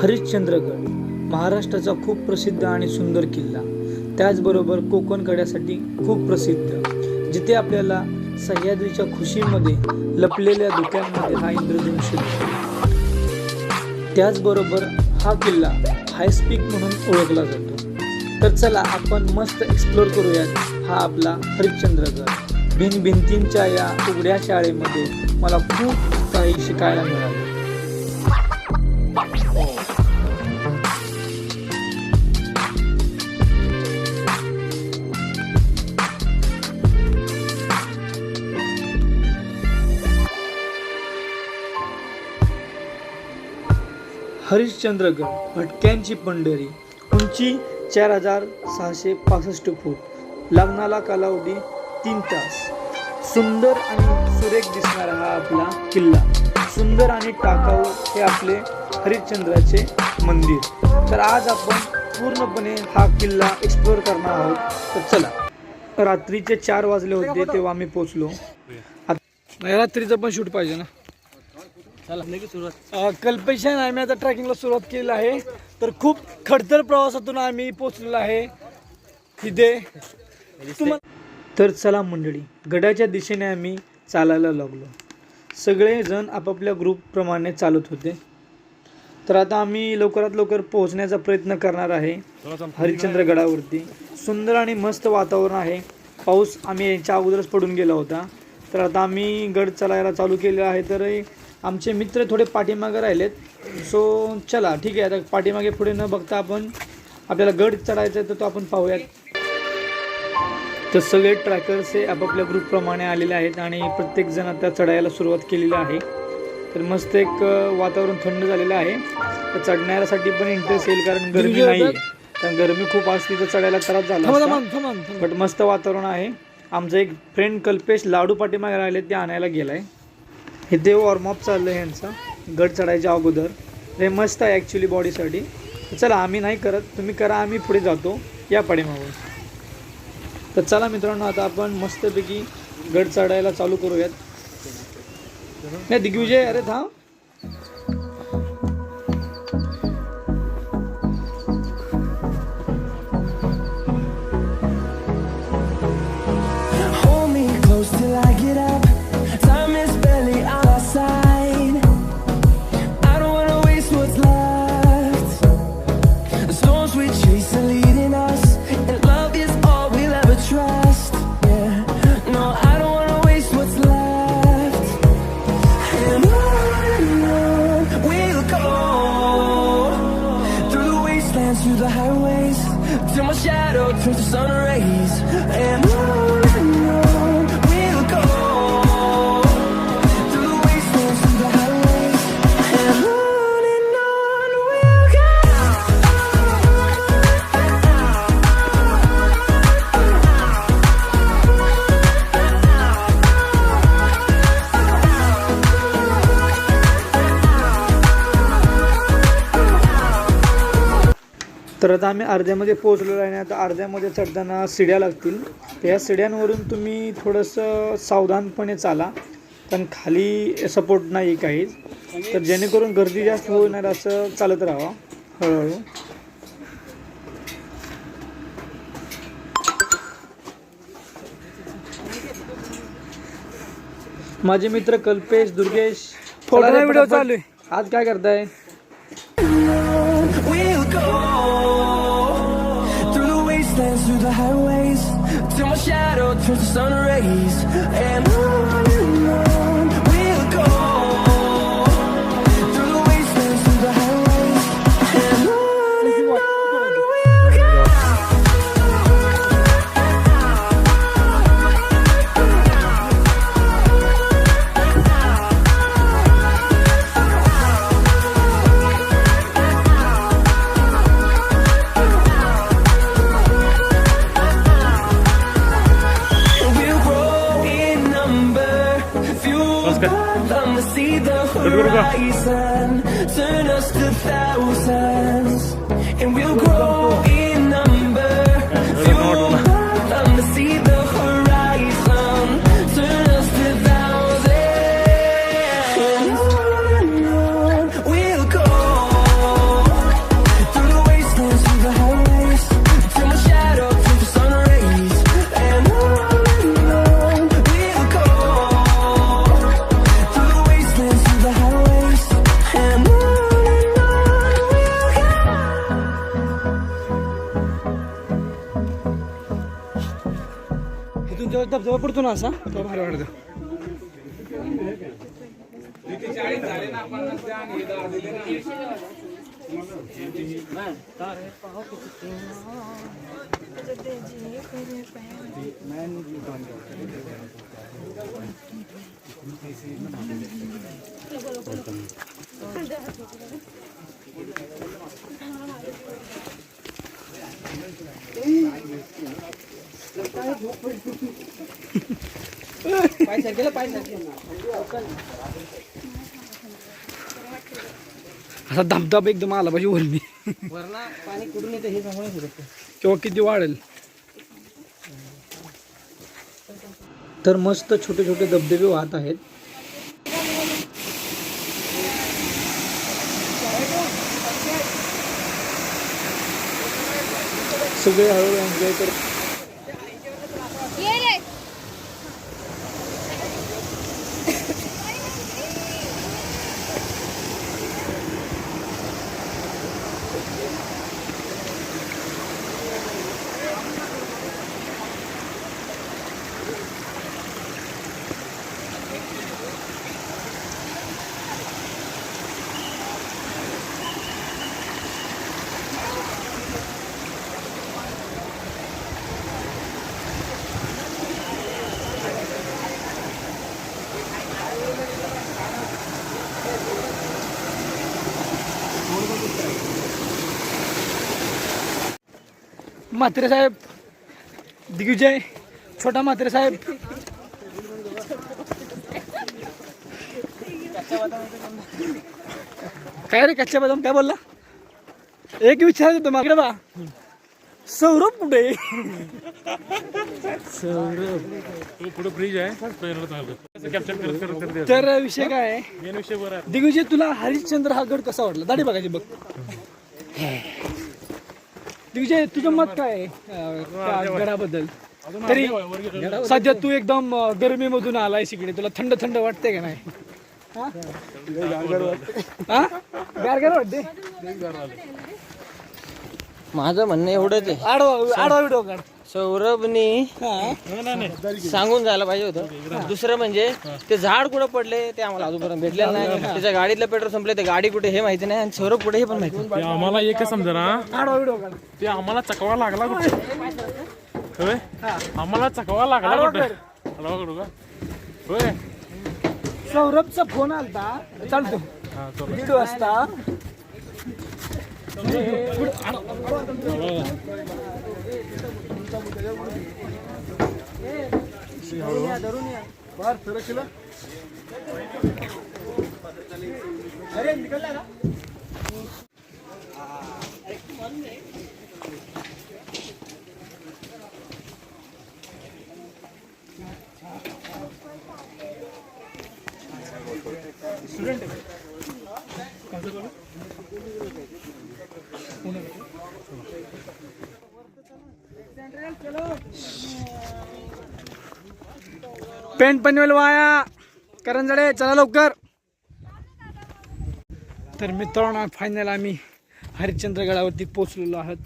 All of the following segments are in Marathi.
हरिश्चंद्रगड महाराष्ट्राचा खूप प्रसिद्ध आणि सुंदर किल्ला, त्याचबरोबर कोकण कड्यासाठी खूप प्रसिद्ध, जिथे आपल्याला सह्याद्रीच्या खुशीमध्ये लपलेल्या धुक्यांमध्ये हा इंद्रधनुष्य दिसतो. त्याचबरोबर हा किल्ला हायस्पीक म्हणून ओळखला जातो. तर चला आपण मस्त एक्सप्लोर करूयात हा आपला हरिश्चंद्रगड. भिंतींच्या या उघड्या शाळेमध्ये मला खूप काही शिकायला मिळाले. हरिश्चंद्रगड भटक्यांची पंढरी, उंची 4665 फूट, लग्नाला कालावधी 3 तास. सुंदर आणि सुरेख दिसणारा हा आपला किल्ला, सुंदर आणि टाकाऊ हे आपले हरिश्चंद्राचे मंदिर. तर आज आपण पूर्णपणे हा किल्ला एक्सप्लोर करणार आहोत. तर चला. रात्रीचे 4 वाजले होते तेव्हा आम्ही पोहोचलो. रात्रीचं पण शूट पाहिजे ना. कल्पेश आणि आम्ही आता ट्रॅकिंगला सुरुवात केलेली आहे. तर खूप खडतर प्रवासातून आम्ही पोहोचलेलो आहे तिथे. तर चला मंडळी, गडाच्या दिशेने आम्ही चालायला लागलो. सगळेजण आपापल्या ग्रुपप्रमाणे चालत होते. तर आता आम्ही लवकरात लवकर पोहोचण्याचा प्रयत्न करणार आहे हरिश्चंद्रगडावरती. सुंदर आणि मस्त वातावरण आहे. पाऊस आम्ही याच्या अगोदरच पडून गेला होता. तर आता आम्ही गड चालायला चालू केले आहे. तर आमचे मित्र थोडे पाठीमागे राहिलेत. सो चला ठीक आहे, आता पाठीमागे पुढे न बघता आपण आपल्याला गड चढायचा आहे तर तो आपण पाहूयात. तर सगळे ट्रॅकर्स हे आपापल्या ग्रुपप्रमाणे आलेले आहेत आणि प्रत्येकजण आता चढायला सुरुवात केलेली आहे. तर मस्त एक वातावरण थंड झालेलं आहे. तर चढण्यासाठी पण इंटरेस्ट येईल, कारण गरमी नाही आहे. कारण गरमी खूप असली तर चढायला त्रास झाला. बट मस्त वातावरण आहे. आमचा एक फ्रेंड कल्पेश लाडू पाठीमागे राहिले, ते आणायला गेलाय. इथे वॉर्मअप चाललं आहे यांचा गड चढायच्या अगोदर. हे मस्त आहे ॲक्च्युली बॉडीसाठी. चला आम्ही नाही करत, तुम्ही करा, आम्ही पुढे जातो या पाठीमागून. तर चला मित्रांनो, आता आपण मस्तपैकी गड चढायला चालू करूयात. नाही दिग्विजय, अरे थांब. Through the highways, till my shadow turns to sun rays, and on we'll go. Through the wastelands, through the highways, and on we'll go. तर आता आम्ही अर्ध्यामध्ये पोहोचलेलो आहे. आता अर्ध्यामध्ये चढताना शिड्या लागतील. तर या शिड्यांवरून तुम्ही थोडंसं सावधानपणे चाला, कारण खाली सपोर्ट नाही काहीच. तर जेणेकरून गर्दी जास्त होणार असं चालत राहा हळूहळू. माझे मित्र कल्पेश, दुर्गेश, व्हिडिओ चालू आहे. आज काय करताय? Through the highways, till my shadow turns to sun rays, and on we'll go. Through the wastelands, through the highways, and on we'll go. Come to see the horizon, turn us to thousands, and we'll grow in number. Come to see the horizon, turn us to thousands, and on we'll go. धबधबा पडतो ना असा तो भारी वाटतं. असा धबधबा एकदम आला पाहिजे वरणी पाणी कुठून येतं हे सांगू नाही शकत. किंवा किती वाढेल. तर मस्त छोटे छोटे धबधबे वाहत आहेत. सगळे हळूहळू एन्जॉय करत. म्हात्रे साहेब, दिग्विजय, छोटा म्हात्रे साहेब. काय रे कच्च्या बदाम काय बोलला? एक विचारायचं होतं मागडे बा, सौरभ कुठे? सौरभ पुढे ब्रिज आहे. तर विषय काय आहे, दिग्विजय तुला हरिश्चंद्र हा गड कसा वाटला? दाढी बघायची बघ. दिग्विजय तुझं मत काय आहे त्या गडाबद्दल? तरी सध्या तू एकदम गरमीमधून आलाय इकडे, तुला थंड थंड वाटते का नाही? गारगार वाटते. माझं म्हणणं एवढंच आहे, आडवा व्हिडिओ काढ. सौरभनी सांगून जायला पाहिजे होतं. दुसरं म्हणजे ते झाड कुठं पडले ते आम्हाला अजूनपर्यंत भेटलेलं नाही. त्याच्या गाडीतलं पेट्रोल संपले, ते गाडी कुठे हे माहिती नाही, आणि सौरभ कुठे हे पण माहिती नाही. आम्हाला एकच समजा ना, आडवा व्हिडिओ काढ. ते आम्हाला चकवा लागला कुठे? होय, आम्हाला चकवा लागला कुठे? करू का? होय, सौरभचा फोन आलता, चालतो 1:30 वाजता. अरे निकलला ना. पेंट पनवेल वाया करंजडे, चला लवकर. तर मित्रांनो फायनल आम्ही हरिश्चंद्रगडावरती पोहोचलेलो आहोत.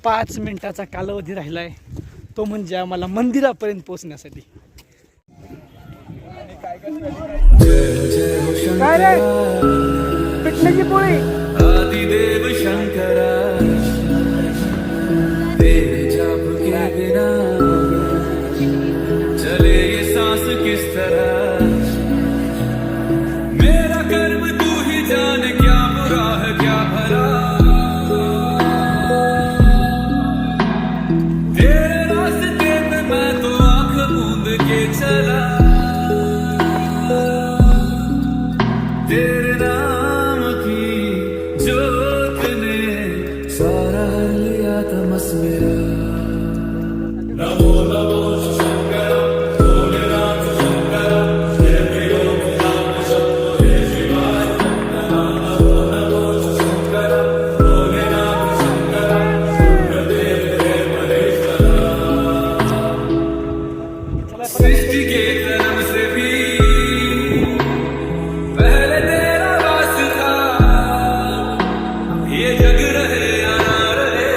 5 मिनिटाचा कालावधी राहिलाय, तो म्हणजे आम्हाला मंदिरापर्यंत पोहोचण्यासाठी. काय रे पिठल्याची पोळी. आदिदेव शंकरा तेरे जाप के बिना चले ये सांस किस तरह. मेरा कर्म तू ही जाने, क्या बुरा है क्या भला. तेरे रास्ते में मैं तो आंख मूंद के चला. तेरे नाम की जोत ने सारा लिया तमस मेरा. नमो नमो शंकर भोलेनाथ शंकर जय प्रियो नाम शब्दो जय शिवाय. नमो नमो शंकर भोलेनाथ शंकर गुरुदेव जय महेश्वरा. सृष्टि के कर्म से भी पहले तेरा वास था. ये जग रहे या ना रहे,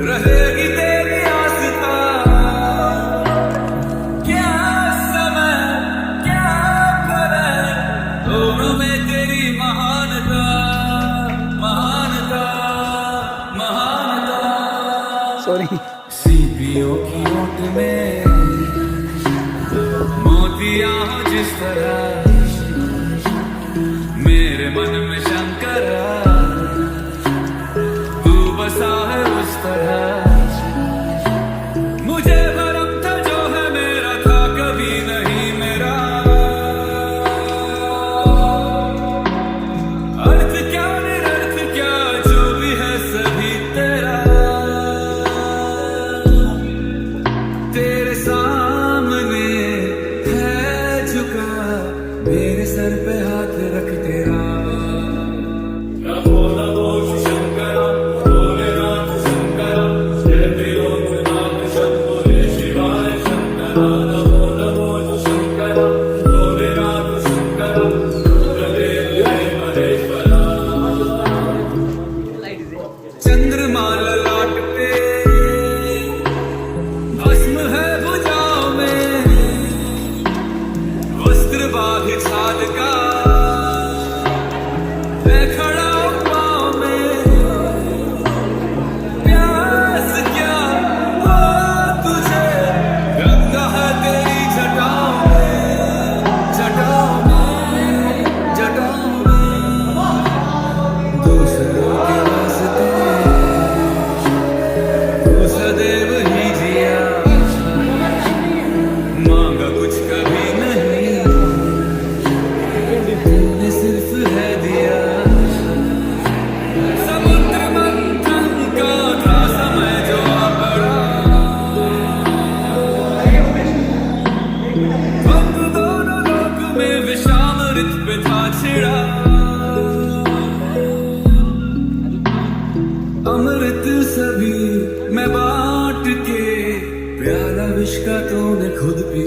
रहेगी तेरी आस्था. सॉरी. सीपियों की ओट में मोतिया हो जिस तरह मेरे मन में